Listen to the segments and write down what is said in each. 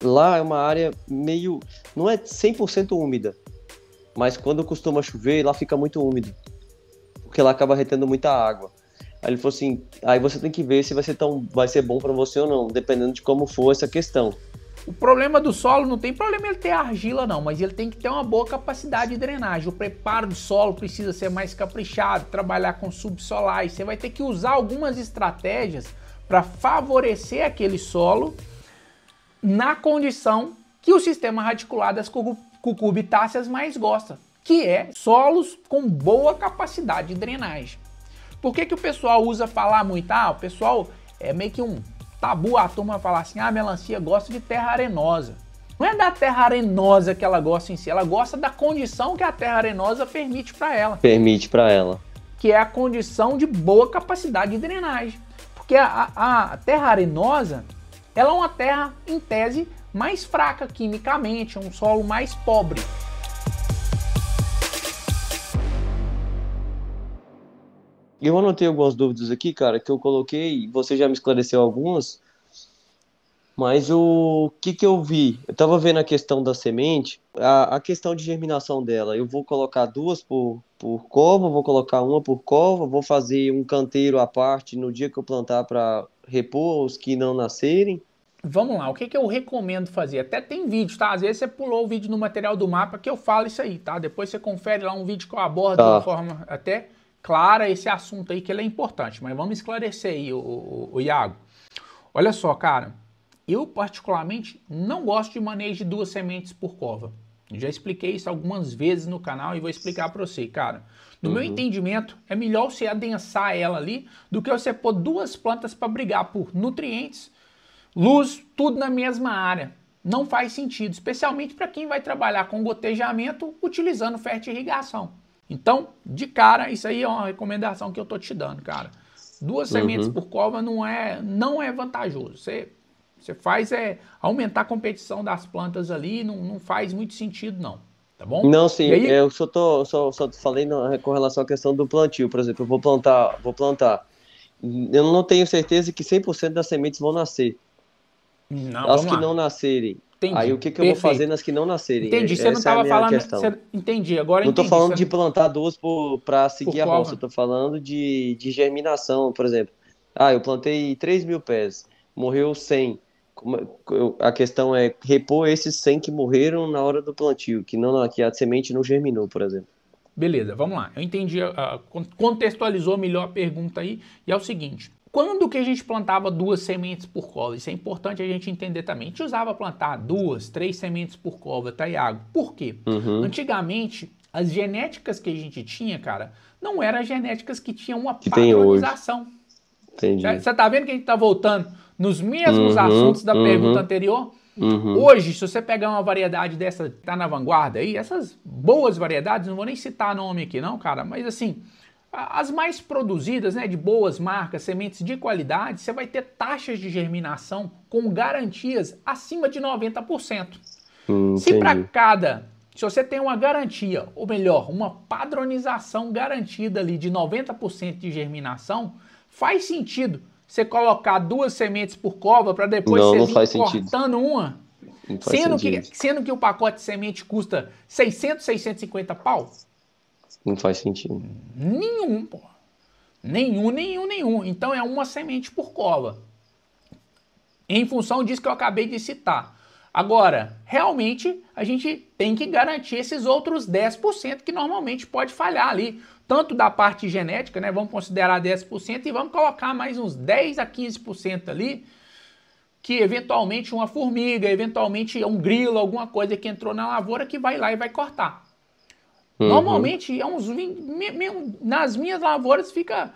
lá é uma área meio, não é 100% úmida, mas quando costuma chover, lá fica muito úmido, porque ela acaba retendo muita água. Aí ele falou assim, aí você tem que ver se vai ser bom para você ou não, dependendo de como for essa questão. O problema do solo não tem problema ele ter argila não, mas ele tem que ter uma boa capacidade de drenagem. O preparo do solo precisa ser mais caprichado, trabalhar com subsolais. Você vai ter que usar algumas estratégias para favorecer aquele solo na condição que o sistema radicular das cucurbitáceas mais gosta, que é solos com boa capacidade de drenagem. Por que o pessoal usa falar muito? O pessoal é meio que um tabu a turma falar assim, a melancia gosta de terra arenosa. Não é da terra arenosa que ela gosta em si, ela gosta da condição que a terra arenosa permite para ela. Permite para ela. Que é a condição de boa capacidade de drenagem. Porque a terra arenosa, ela é uma terra, em tese, mais fraca quimicamente, é um solo mais pobre. Eu anotei algumas dúvidas aqui, cara, que eu coloquei, você já me esclareceu algumas, mas o que eu vi? Eu tava vendo a questão da semente, a questão de germinação dela. Eu vou colocar duas por cova, vou colocar uma por cova, vou fazer um canteiro à parte no dia que eu plantar para repor os que não nascerem. Vamos lá, o que eu recomendo fazer? Até tem vídeo, tá? Às vezes você pulou o vídeo no material do mapa que eu falo isso aí, tá? Depois você confere lá um vídeo que eu abordo de uma forma até clara esse assunto aí, que ele é importante. Mas vamos esclarecer aí, o Iago. Olha só, cara, eu particularmente não gosto de manejo de 2 sementes por cova. Eu já expliquei isso algumas vezes no canal e vou explicar para você, cara. No meu entendimento, é melhor você adensar ela ali do que você pôr 2 plantas para brigar por nutrientes, luz, tudo na mesma área. Não faz sentido, especialmente para quem vai trabalhar com gotejamento utilizando fertirrigação. Então, de cara, isso aí é uma recomendação que eu tô te dando, cara. 2 sementes por cova não é vantajoso. Você faz aumentar a competição das plantas ali, não faz muito sentido não, tá bom? Não, sim, E aí, eu só falei com relação à questão do plantio, por exemplo, eu vou plantar. Eu não tenho certeza que 100% das sementes vão nascer. não, As vamos que lá. não nascerem, Entendi. aí o que eu vou Perfeito. fazer nas que não nascerem? Entendi. Você não Essa é a estava minha falando. questão. Entendi, agora Não estou entendi. falando de plantar duas para Por seguir a roça, cova. eu estou falando de germinação, por exemplo. Eu plantei 3.000 pés, morreu 100. A questão é repor esses 100 que morreram na hora do plantio, que a semente não germinou, por exemplo. Beleza, vamos lá. Eu entendi, contextualizou melhor a pergunta aí. E é o seguinte, quando que a gente plantava 2 sementes por cova? Isso é importante a gente entender também. A gente usava plantar 2, 3 sementes por cova, tá, Iago? Por quê? Antigamente, as genéticas que a gente tinha, cara, não eram genéticas que tinham uma padronização. Entendi. Você tá vendo que a gente tá voltando nos mesmos assuntos da pergunta anterior? Hoje, se você pegar uma variedade dessa, tá na vanguarda aí, essas boas variedades, não vou nem citar nome aqui não, cara, mas assim, as mais produzidas, né, de boas marcas, sementes de qualidade, você vai ter taxas de germinação com garantias acima de 90%. Se você tem uma garantia, ou melhor, uma padronização garantida ali de 90% de germinação, faz sentido você colocar 2 sementes por cova para depois você vir cortando uma, sendo que o pacote de semente custa 600, 650 pau? Não faz sentido. Nenhum, pô. Nenhum. Então é uma semente por cova. Em função disso que eu acabei de citar. Agora, realmente, a gente tem que garantir esses outros 10% que normalmente pode falhar ali. Tanto da parte genética, né? Vamos considerar 10% e vamos colocar mais uns 10 a 15% ali, que eventualmente uma formiga, eventualmente um grilo, alguma coisa que entrou na lavoura que vai lá e vai cortar. Normalmente, nas minhas lavouras fica...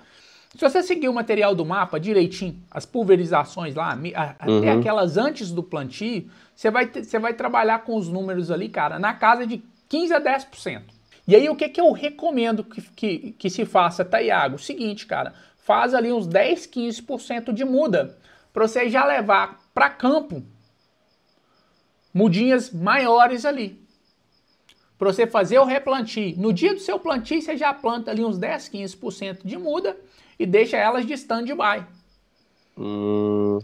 Se você seguir o material do mapa direitinho, as pulverizações lá, até aquelas antes do plantio, você vai trabalhar com os números ali, cara, na casa de 15 a 10%. E aí o que eu recomendo que se faça, tá, Iago? O seguinte, cara, faz ali uns 10, 15% de muda, para você já levar para campo mudinhas maiores ali. Para você fazer o replantio. No dia do seu plantio, você já planta ali uns 10, 15% de muda e deixa elas de stand-by.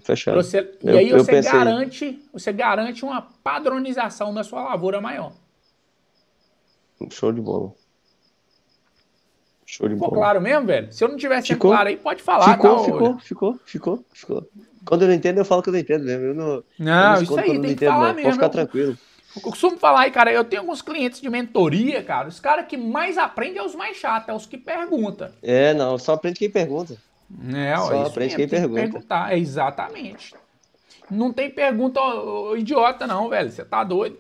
Fechado. E aí Eu pensei, você garante uma padronização da sua lavoura maior. show de bola. Show de Ficou bola. claro mesmo, velho? Se eu não tiver sendo claro Ficou? aí, pode falar, tá? Ficou. Quando eu não entendo, eu falo que eu não entendo mesmo. Eu não Não, isso escondo aí, quando eu não tem que entendo, falar não. Pode mesmo. ficar tranquilo. Eu costumo falar aí, cara, eu tenho alguns clientes de mentoria, cara. Os caras que mais aprendem é os mais chatos, é os que perguntam. Não, só aprende quem pergunta. É, ó, Só isso aprende mesmo, quem tem que pergunta. perguntar. É exatamente. Não tem pergunta idiota, não, velho. Você tá doido.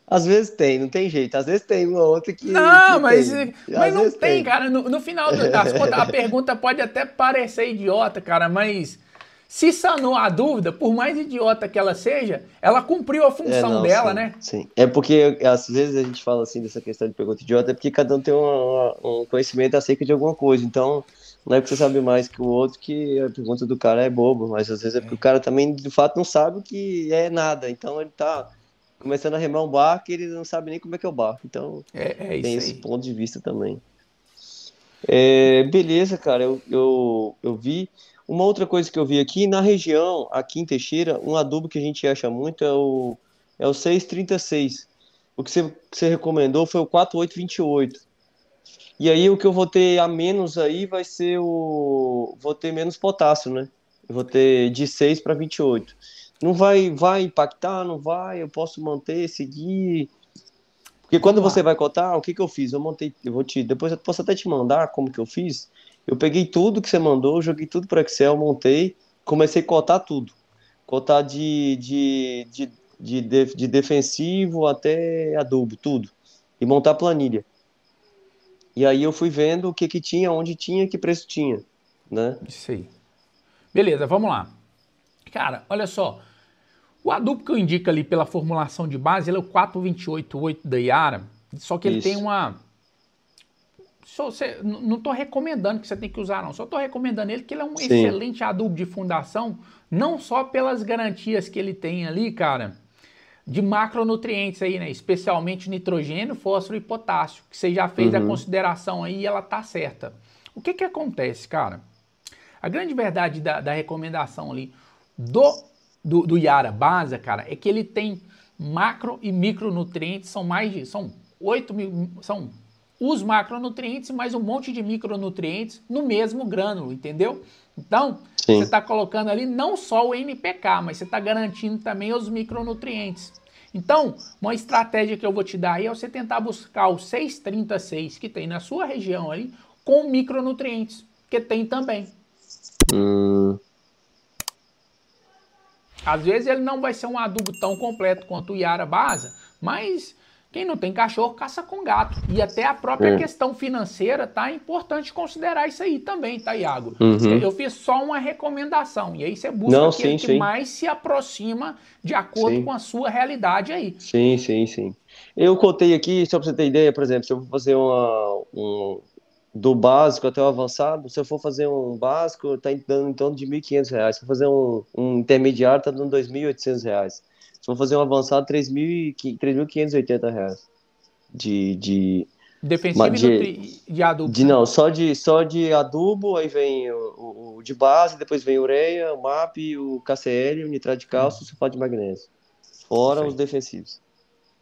Às vezes tem, não tem jeito. Às vezes tem uma outra que Não, tem. mas Às não vezes tem, tem. cara. No final das contas, a pergunta pode até parecer idiota, cara, mas se sanou a dúvida, por mais idiota que ela seja, ela cumpriu a função Não, dela, sim, né? sim. É porque às vezes a gente fala assim dessa questão de pergunta idiota, é porque cada um tem um conhecimento acerca de alguma coisa. Então, não é porque você sabe mais que o outro que a pergunta do cara é boba, mas às vezes é porque o cara também de fato não sabe o que é nada. Então ele tá começando a remar um barco e ele não sabe nem como é que é o barco. Então É tem isso esse aí. ponto de vista também. Beleza, cara, eu vi. Uma outra coisa que eu vi aqui na região, aqui em Teixeira, um adubo que a gente acha muito é o 636. O que você recomendou foi o 4828. E aí o que eu vou ter a menos aí vai ser o. Vou ter menos potássio, né? Eu vou ter de 6 para 28. Não vai impactar, não vai, eu posso manter, seguir. Porque quando Vamos você lá. vai cotar, o que que eu fiz? Eu montei, depois eu posso até te mandar como que eu fiz. Eu peguei tudo que você mandou, joguei tudo para Excel, montei, comecei a cotar tudo. Cotar de defensivo até adubo, tudo. E montar a planilha. E aí eu fui vendo o que que tinha, onde tinha, que preço tinha, né? Isso aí. Beleza, vamos lá. Cara, olha só. O adubo que eu indico ali pela formulação de base, ele é o 4288 da Yara, só que ele tem Isso. uma... Não estou recomendando que você tem que usar, não. Só estou recomendando ele que ele é um Sim. excelente adubo de fundação, não só pelas garantias que ele tem ali, cara, de macronutrientes aí, né? Especialmente nitrogênio, fósforo e potássio, que você já fez a Uhum. consideração aí e ela tá certa. O que que acontece, cara? A grande verdade da recomendação ali do Yara Basa, cara, é que ele tem macro e micronutrientes, são 8 mil, são os macronutrientes mais um monte de micronutrientes no mesmo grânulo, entendeu? Então, você Sim. está colocando ali não só o NPK, mas você está garantindo também os micronutrientes. Então, uma estratégia que eu vou te dar aí é você tentar buscar o 636 que tem na sua região aí com micronutrientes, que tem também. Hum, Às vezes ele não vai ser um adubo tão completo quanto o Yara Basa, mas quem não tem cachorro caça com gato. E até a própria é. questão financeira tá importante considerar isso aí também, tá, Iago? Uhum. Eu fiz só uma recomendação, e aí você busca Não, aquele sim, que sim. mais se aproxima de acordo com Sim. a sua realidade aí. Sim, sim, sim. Eu cotei aqui, só para você ter ideia, por exemplo, se eu for fazer do básico até o avançado, se eu for fazer um básico, tá dando em torno de R$ 1.500. Se eu for fazer um intermediário, tá dando R$ 2.800. Se eu for fazer um avançado, R$ 3.580. De, de, ma- Defensivo de, de adubos, de né? não, só de adubo, aí vem o de base, depois vem ureia, o MAP, o KCl, o nitrato de cálcio e o sulfato de magnésio. Fora Isso os aí. defensivos.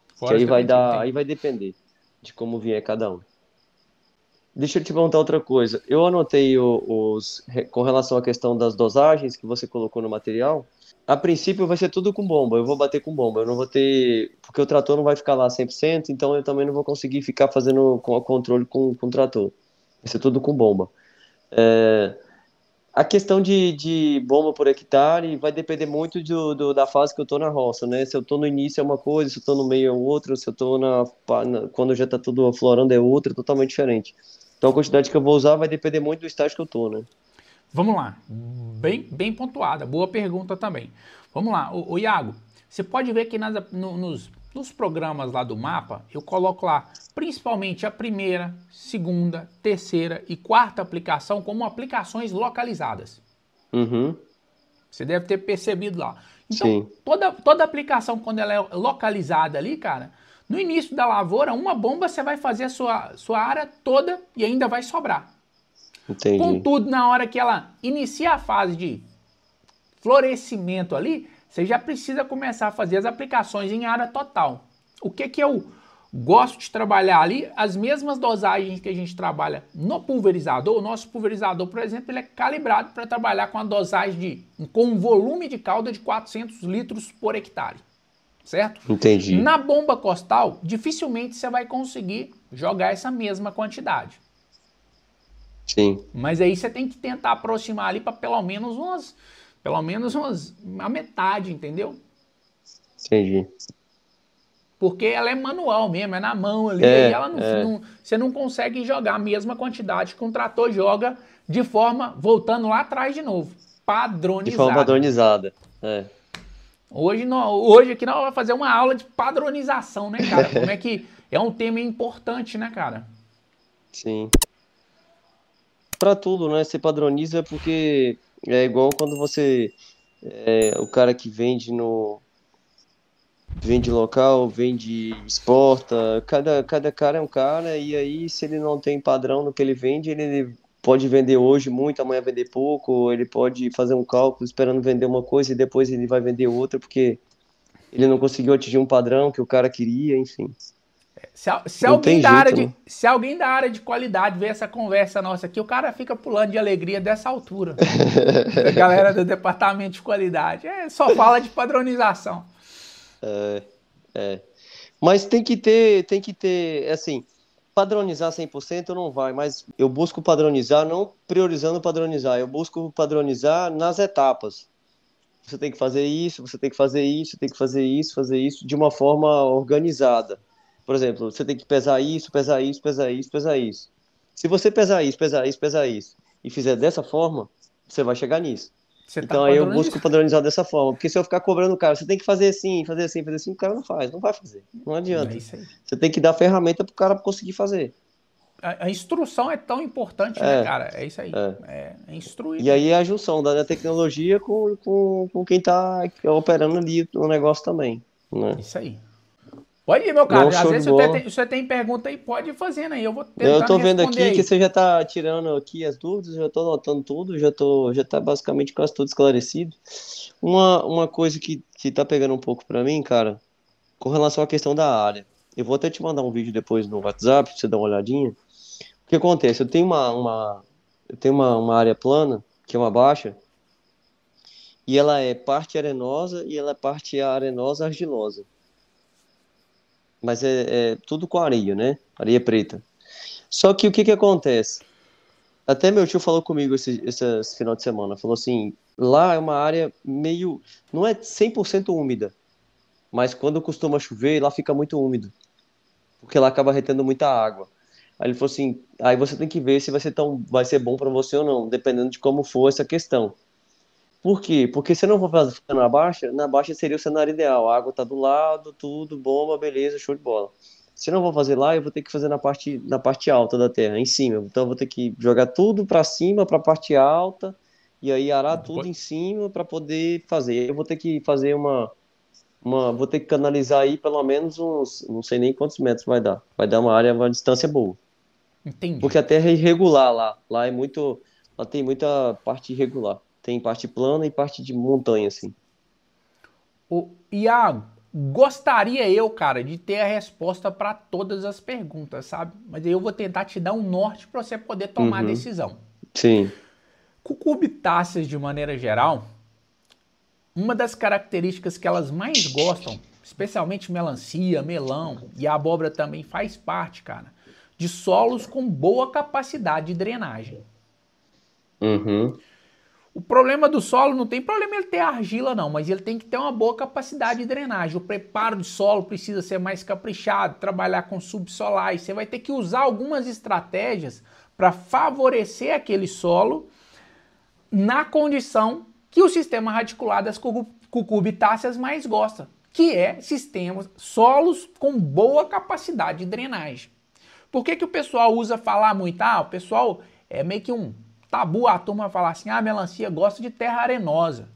Que Fora os aí vai defensivos, dar, aí tem. vai depender de como vier cada um. Deixa eu te perguntar outra coisa. Eu anotei com relação à questão das dosagens que você colocou no material. A princípio vai ser tudo com bomba. Eu vou bater com bomba. Eu não vou ter, porque o trator não vai ficar lá 100%, então eu também não vou conseguir ficar fazendo com o controle com o trator. Vai ser tudo com bomba. A questão de bomba por hectare vai depender muito da fase que eu tô na roça, né? Se eu tô no início é uma coisa, se eu tô no meio é outra, se eu tô quando já tá tudo aflorando é outra, totalmente diferente. Então a quantidade que eu vou usar vai depender muito do estágio que eu tô, né? Vamos lá, bem pontuada, boa pergunta também. Vamos lá, o Iago, você pode ver que nos programas lá do mapa, eu coloco lá principalmente a primeira, segunda, terceira e quarta aplicação como aplicações localizadas. Uhum, Você deve ter percebido lá. Então, sim, toda aplicação, quando ela é localizada ali, cara, no início da lavoura, uma bomba você vai fazer a sua área toda e ainda vai sobrar. Entendi. Contudo, na hora que ela inicia a fase de florescimento ali, você já precisa começar a fazer as aplicações em área total. O que eu gosto de trabalhar ali? As mesmas dosagens que a gente trabalha no pulverizador. O nosso pulverizador, por exemplo, ele é calibrado para trabalhar com a dosagem com um volume de calda de 400 litros por hectare. Certo? Entendi. Na bomba costal, dificilmente você vai conseguir jogar essa mesma quantidade. Sim. Mas aí você tem que tentar aproximar ali para pelo menos a metade, entendeu? Entendi. Porque ela é manual mesmo, é na mão ali, É, aí ela você não consegue jogar a mesma quantidade que um trator joga de forma, voltando lá atrás de novo, de forma padronizada. padronizada. É. Hoje aqui nós vamos fazer uma aula de padronização, né, cara? Como é que é um tema importante, né, cara? Sim. Para tudo, né? Você padroniza porque é igual quando você o cara que vende local, vende exporta, cada cara é um cara e aí se ele não tem padrão no que ele vende, ele pode vender hoje muito, amanhã vender pouco, ou ele pode fazer um cálculo esperando vender uma coisa e depois ele vai vender outra porque ele não conseguiu atingir um padrão que o cara queria, enfim. Se Não tem jeito, né? se alguém da área de qualidade ver essa conversa nossa aqui, o cara fica pulando de alegria dessa altura. A galera do departamento de qualidade. Só fala de padronização. É. Mas tem que ter, assim, padronizar 100% não vai, mas eu busco padronizar, não priorizando padronizar, eu busco padronizar nas etapas. Você tem que fazer isso, você tem que fazer isso, tem que fazer isso de uma forma organizada. Por exemplo, você tem que pesar isso, pesar isso, pesar isso, pesar isso. Se você pesar isso, pesar isso, pesar isso, e fizer dessa forma, você vai chegar nisso. Você tá Então aí eu busco padronizando. padronizar dessa forma, porque se eu ficar cobrando o cara, você tem que fazer assim, fazer assim, fazer assim, o cara não faz, não vai fazer, não É adianta. isso aí. Você tem que dar ferramenta pro cara conseguir fazer. A instrução é tão importante, né, É, cara? É isso aí. é. É instruir E mesmo. aí é a junção da tecnologia com quem tá operando ali o negócio também, né? Isso aí. Pode ir, meu Não, caro. Às show de vezes bola. você tem pergunta aí, pode ir fazendo aí. Eu vou Eu tentando tô vendo responder aqui que aí. você já tá tirando aqui as dúvidas, já tô anotando tudo, já tá basicamente quase tudo esclarecido. Uma coisa que tá pegando um pouco pra mim, cara, com relação à questão da área. Eu vou até te mandar um vídeo depois no WhatsApp, pra você dar uma olhadinha. O que acontece? Eu tenho uma área plana, que é uma baixa, e ela é parte arenosa e ela é parte arenosa argilosa. Mas é tudo com areia, né? Areia preta. Só que o que que acontece? Até meu tio falou comigo esse final de semana. Falou assim: lá é uma área meio. Não é 100% úmida, mas quando costuma chover, lá fica muito úmido, porque lá acaba retendo muita água. Aí ele falou assim: aí você tem que ver se vai ser bom para você ou não, dependendo de como for essa questão. Por quê? Porque se eu não for fazer na baixa seria o cenário ideal. A água tá do lado, tudo, bomba, beleza, show de bola. Se eu não vou fazer lá, eu vou ter que fazer na parte alta da terra, em cima. Então eu vou ter que jogar tudo para cima, para a parte alta, e aí arar tudo em cima para poder fazer. Eu vou ter que fazer vou ter que canalizar aí pelo menos uns, não sei nem quantos metros vai dar. Vai dar uma distância boa. Porque Entendi. a terra é irregular lá. Lá tem muita parte irregular. Tem parte plana e parte de montanha, assim. Iago, gostaria eu, cara, de ter a resposta para todas as perguntas, sabe? Mas aí eu vou tentar te dar um norte para você poder tomar a Uhum. decisão. Sim. Cucurbitáceas, de maneira geral, uma das características que elas mais gostam, especialmente melancia, melão e a abóbora também faz parte, cara, de solos com boa capacidade de drenagem. Uhum. O problema do solo não tem problema ele ter argila não, mas ele tem que ter uma boa capacidade de drenagem. O preparo de solo precisa ser mais caprichado, trabalhar com subsolares. Você vai ter que usar algumas estratégias para favorecer aquele solo na condição que o sistema radicular das cucurbitáceas mais gosta, que é solos com boa capacidade de drenagem. Por que o pessoal usa falar muito? O pessoal é meio que um tabu a turma falar assim, a melancia gosta de terra arenosa.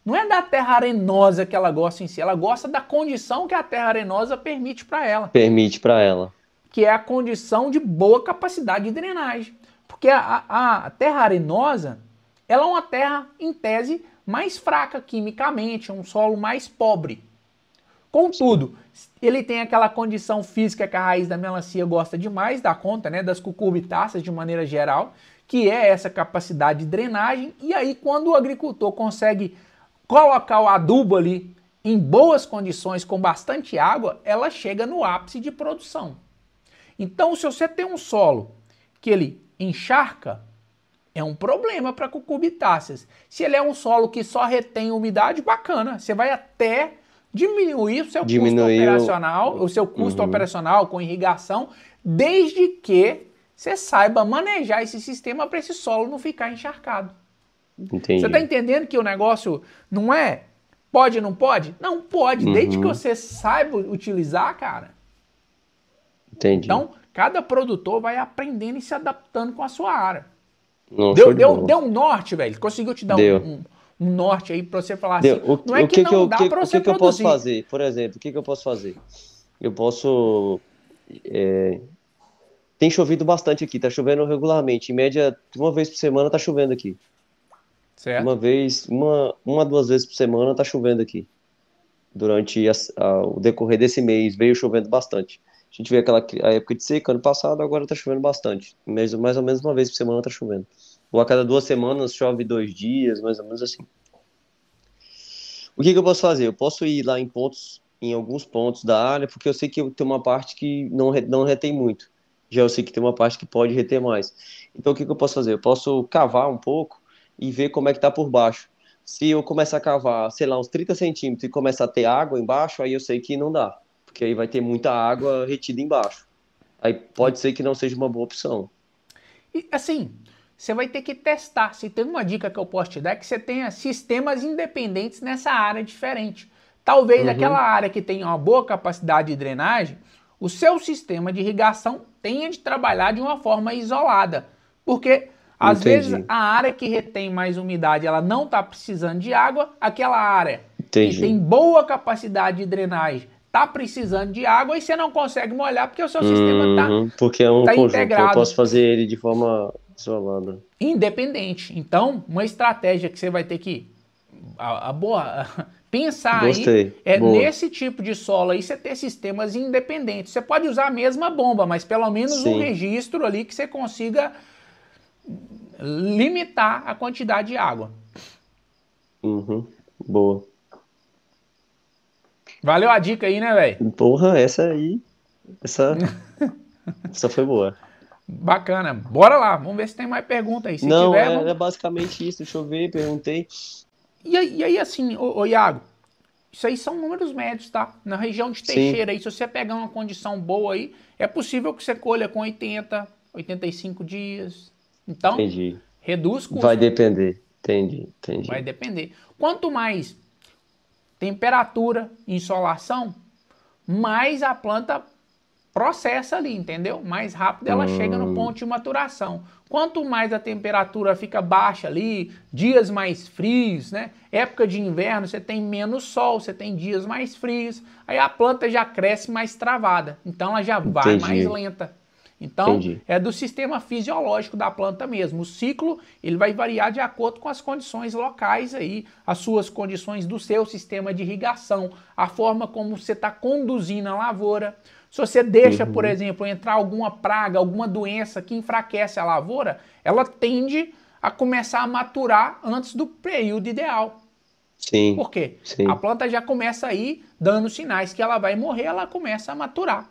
Não é da terra arenosa que ela gosta em si, ela gosta da condição que a terra arenosa permite para ela. Permite para ela. Que é a condição de boa capacidade de drenagem. Porque a terra arenosa, ela é uma terra, em tese, mais fraca quimicamente, é um solo mais pobre. Contudo, ele tem aquela condição física que a raiz da melancia gosta demais, dá conta, né, das cucurbitáceas de maneira geral, que é essa capacidade de drenagem, e aí quando o agricultor consegue colocar o adubo ali em boas condições, com bastante água, ela chega no ápice de produção. Então, se você tem um solo que ele encharca, é um problema para cucurbitáceas. Se ele é um solo que só retém umidade, bacana, você vai até diminuir o seu custo operacional, o seu custo operacional com irrigação, desde que você saiba manejar esse sistema para esse solo não ficar encharcado. Entendi. Você está entendendo que o negócio não é pode ou não pode? Não pode, desde que você saiba utilizar, cara. Entendi. Então, cada produtor vai aprendendo e se adaptando com a sua área. Não, deu um norte, velho. Conseguiu te dar um norte aí para você falar assim. Não é que não dá para você produzir. O que eu posso fazer? Por exemplo, o que eu posso fazer? Eu posso... Tem chovido bastante aqui, tá chovendo regularmente. Em média, uma vez por semana tá chovendo aqui. Certo. Duas vezes por semana tá chovendo aqui. Durante o decorrer desse mês veio chovendo bastante. A gente vê a época de seca, ano passado, agora tá chovendo bastante. Mais ou menos uma vez por semana tá chovendo. Ou a cada 2 semanas chove 2 dias, mais ou menos assim. O que eu posso fazer? Eu posso ir lá em alguns pontos da área, porque eu sei que tem uma parte que não retém muito. Já eu sei que tem uma parte que pode reter mais. Então o que eu posso fazer? Eu posso cavar um pouco e ver como é que tá por baixo. Se eu começar a cavar, sei lá, uns 30 centímetros e começar a ter água embaixo, aí eu sei que não dá. Porque aí vai ter muita água retida embaixo. Aí pode ser que não seja uma boa opção. E assim, você vai ter que testar. Se tem uma dica que eu posso te dar é que você tenha sistemas independentes nessa área diferente. Talvez aquela área que tenha uma boa capacidade de drenagem, o seu sistema de irrigação tenha de trabalhar de uma forma isolada. Porque às vezes a área que retém mais umidade, ela não está precisando de água, aquela área que tem boa capacidade de drenagem está precisando de água e você não consegue molhar porque o seu sistema está porque é um conjunto, integrado. Eu posso fazer ele de forma isolada. Independente. Então, uma estratégia que você vai ter que pensar Gostei. aí nesse tipo de solo aí você ter sistemas independentes. Você pode usar a mesma bomba, mas pelo menos um registro ali que você consiga limitar a quantidade de água. Boa. Valeu a dica aí, né, velho? Porra, essa foi boa. Bacana. Bora lá, vamos ver se tem mais pergunta aí. Se não, tiver, é basicamente isso. Deixa eu ver, perguntei. E aí assim, ô Iago, isso aí são números médios, tá? Na região de Teixeira aí, se você pegar uma condição boa aí, é possível que você colha com 80, 85 dias. Então, reduz custo. Vai depender. Entendi. Vai depender. Quanto mais temperatura, insolação, mais a planta processa ali, entendeu? Mais rápido ela chega no ponto de maturação. Quanto mais a temperatura fica baixa ali, dias mais frios, né? Época de inverno, você tem menos sol, você tem dias mais frios, aí a planta já cresce mais travada, então ela já vai mais lenta. Então, é do sistema fisiológico da planta mesmo. O ciclo, ele vai variar de acordo com as condições locais aí, as suas condições do seu sistema de irrigação, a forma como você está conduzindo a lavoura. Se você deixa, por exemplo, entrar alguma praga, alguma doença que enfraquece a lavoura, ela tende a começar a maturar antes do período ideal. Sim. Por quê? A planta já começa aí dando sinais que ela vai morrer, ela começa a maturar.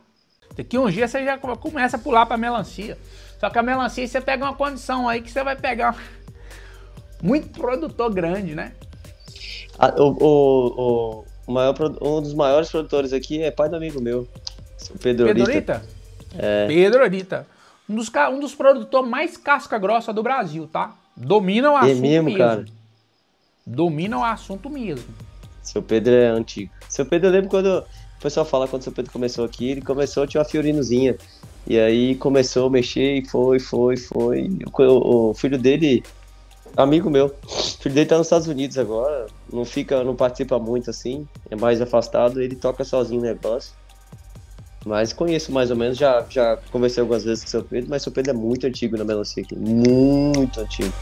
Daqui uns dias você já começa a pular para Melancia. Só que a Melancia você pega uma condição aí que você vai pegar muito produtor grande, né? Um dos maiores produtores aqui é pai do amigo meu, o Pedro Orita. Pedro Orita. Um dos produtores mais casca grossa do Brasil, tá? Domina o assunto mesmo. Cara. Domina o assunto mesmo. Seu Pedro é antigo. Seu Pedro, eu lembro quando... O pessoal fala quando o seu Pedro começou aqui, ele começou, tinha uma fiorinozinha. E aí começou a mexer e foi. O filho dele, amigo meu, o filho dele tá nos Estados Unidos agora, não participa muito assim, é mais afastado, ele toca sozinho o negócio. Mas conheço mais ou menos, já conversei algumas vezes com o seu Pedro, mas o seu Pedro é muito antigo na melancia aqui, muito antigo.